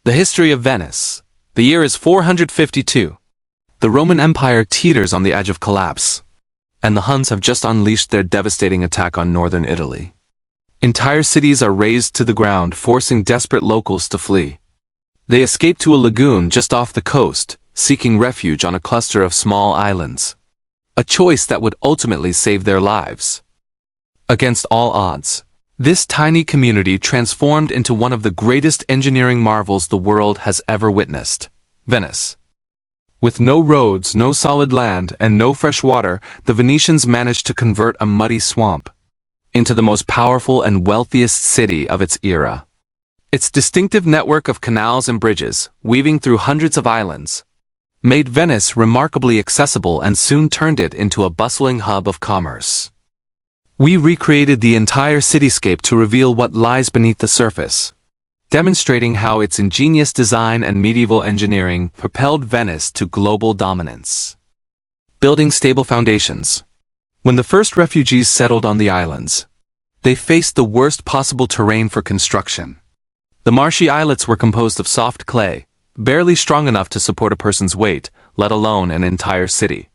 The history of Venice. The year is 452. The Roman Empire teeters on the edge of collapse, and the Huns have just unleashed their devastating attack on northern Italy. Entire cities are razed to the ground, forcing desperate locals to flee. They escape to a lagoon just off the coast, seeking refuge on a cluster of small islands. A choice that would ultimately save their lives. Against all odds, this tiny community transformed into one of the greatest engineering marvels the world has ever witnessed. Venice. With no roads, no solid land, and no fresh water, the Venetians managed to convert a muddy swamp into the most powerful and wealthiest city of its era. Its distinctive network of canals and bridges, weaving through hundreds of islands, made Venice remarkably accessible and soon turned it into a bustling hub of commerce. We recreated the entire cityscape to reveal what lies beneath the surface, demonstrating how its ingenious design and medieval engineering propelled Venice to global dominance. Building stable foundations. When the first refugees settled on the islands, they faced the worst possible terrain for construction. The marshy islets were composed of soft clay, barely strong enough to support a person's weight, let alone an entire city.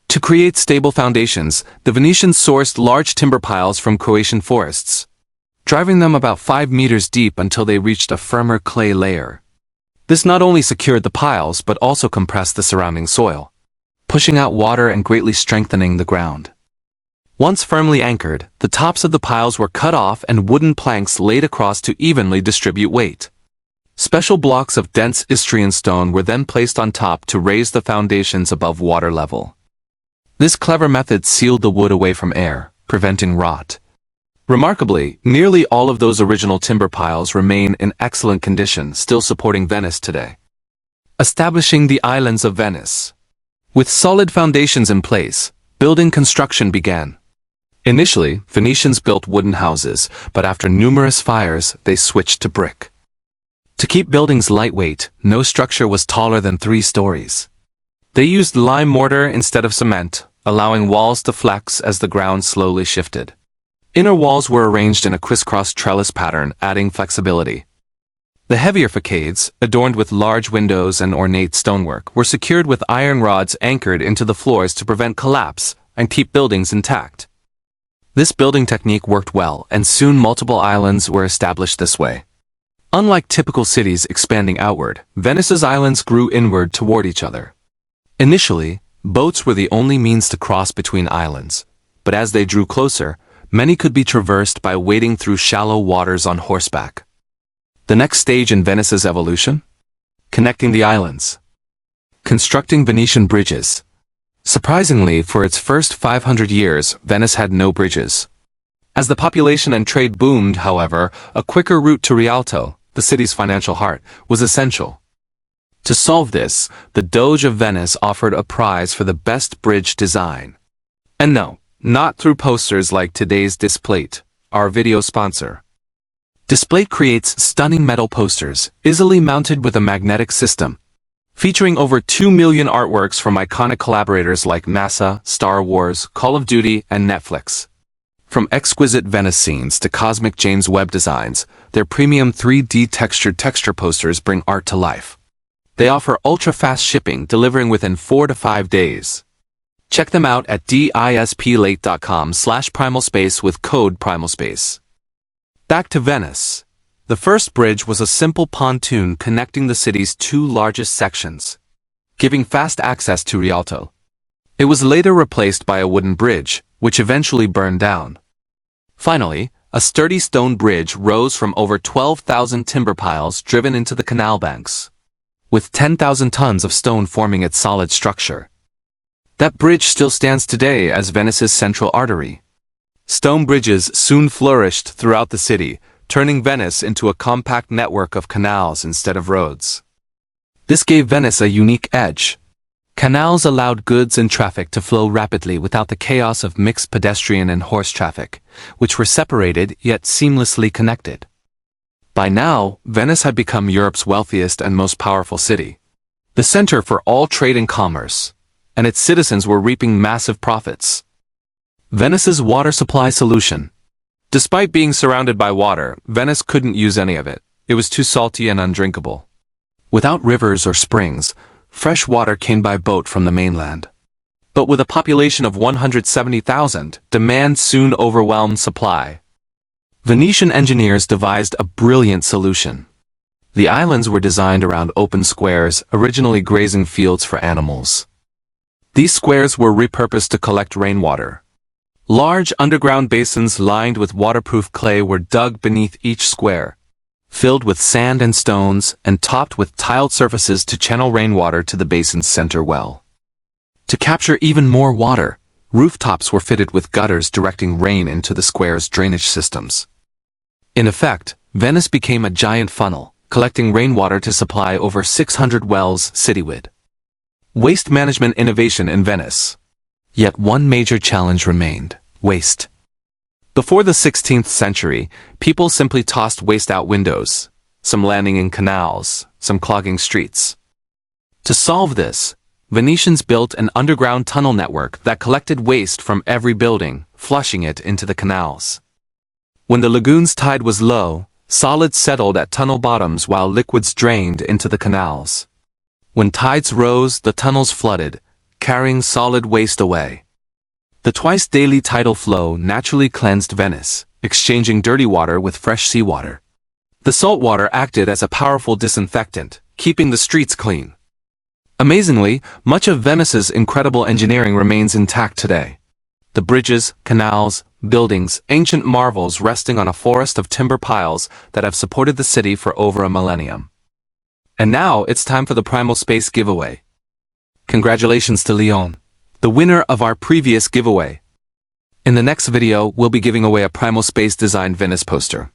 To create stable foundations, the Venetians sourced large timber piles from Croatian forests, driving them about 5 meters deep until they reached a firmer clay layer. This not only secured the piles but also compressed the surrounding soil, pushing out water and greatly strengthening the ground. Once firmly anchored, the tops of the piles were cut off and wooden planks laid across to evenly distribute weight. Special blocks of dense Istrian stone were then placed on top to raise the foundations above water level. This clever method sealed the wood away from air, preventing rot. Remarkably, nearly all of those original timber piles remain in excellent condition, still supporting Venice today. Establishing the islands of Venice. With solid foundations in place, building construction began. Initially, Venetians built wooden houses, but after numerous fires, they switched to brick. To keep buildings lightweight, no structure was taller than 3 stories. They used lime mortar instead of cement, allowing walls to flex as the ground slowly shifted. Inner walls were arranged in a crisscross trellis pattern, adding flexibility. The heavier facades, adorned with large windows and ornate stonework, were secured with iron rods anchored into the floors to prevent collapse and keep buildings intact. This building technique worked well, and soon multiple islands were established this way. Unlike typical cities expanding outward, Venice's islands grew inward toward each other. Initially, boats were the only means to cross between islands, but as they drew closer, many could be traversed by wading through shallow waters on horseback. The next stage in Venice's evolution? Connecting the islands. Constructing Venetian bridges. Surprisingly, for its first 500 years, Venice had no bridges. As the population and trade boomed, however, a quicker route to Rialto, the city's financial heart, was essential. To solve this, the Doge of Venice offered a prize for the best bridge design. And no, not through posters like today's Displate, our video sponsor. Displate creates stunning metal posters, easily mounted with a magnetic system, featuring over 2 million artworks from iconic collaborators like NASA, Star Wars, Call of Duty, and Netflix. From exquisite Venice scenes to cosmic James Webb designs, their premium 3D textured texture posters bring art to life. They offer ultra-fast shipping, delivering within 4 to 5 days. Check them out at displate.com/primalspace with code primalspace. Back to Venice. The first bridge was a simple pontoon connecting the city's 2 largest sections, giving fast access to Rialto. It was later replaced by a wooden bridge, which eventually burned down. Finally, a sturdy stone bridge rose from over 12,000 timber piles driven into the canal banks, with 10,000 tons of stone forming its solid structure. That bridge still stands today as Venice's central artery. Stone bridges soon flourished throughout the city, turning Venice into a compact network of canals instead of roads. This gave Venice a unique edge. Canals allowed goods and traffic to flow rapidly without the chaos of mixed pedestrian and horse traffic, which were separated yet seamlessly connected. By now, Venice had become Europe's wealthiest and most powerful city, the center for all trade and commerce, and its citizens were reaping massive profits. Venice's water supply solution. Despite being surrounded by water, Venice couldn't use any of it. It was too salty and undrinkable. Without rivers or springs, fresh water came by boat from the mainland. But with a population of 170,000, demand soon overwhelmed supply. Venetian engineers devised a brilliant solution. The islands were designed around open squares, originally grazing fields for animals. These squares were repurposed to collect rainwater. Large underground basins lined with waterproof clay were dug beneath each square, filled with sand and stones and topped with tiled surfaces to channel rainwater to the basin's center well. To capture even more water, rooftops were fitted with gutters directing rain into the square's drainage systems. In effect, Venice became a giant funnel, collecting rainwater to supply over 600 wells citywide. Waste management innovation in Venice. Yet one major challenge remained: waste. Before the 16th century, people simply tossed waste out windows, some landing in canals, some clogging streets. To solve this, Venetians built an underground tunnel network that collected waste from every building, flushing it into the canals. When the lagoon's tide was low, solids settled at tunnel bottoms while liquids drained into the canals. When tides rose, the tunnels flooded, carrying solid waste away. The twice-daily tidal flow naturally cleansed Venice, exchanging dirty water with fresh seawater. The salt water acted as a powerful disinfectant, keeping the streets clean. Amazingly, much of Venice's incredible engineering remains intact today. The bridges, canals, buildings, ancient marvels resting on a forest of timber piles that have supported the city for over a millennium. And now it's time for the Primal Space giveaway. Congratulations to Leon, the winner of our previous giveaway. In the next video, we'll be giving away a Primal Space designed Venice poster.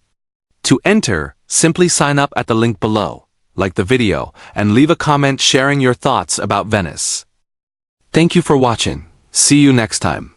To enter, simply sign up at the link below, like the video, and leave a comment sharing your thoughts about Venice. Thank you for watching. See you next time.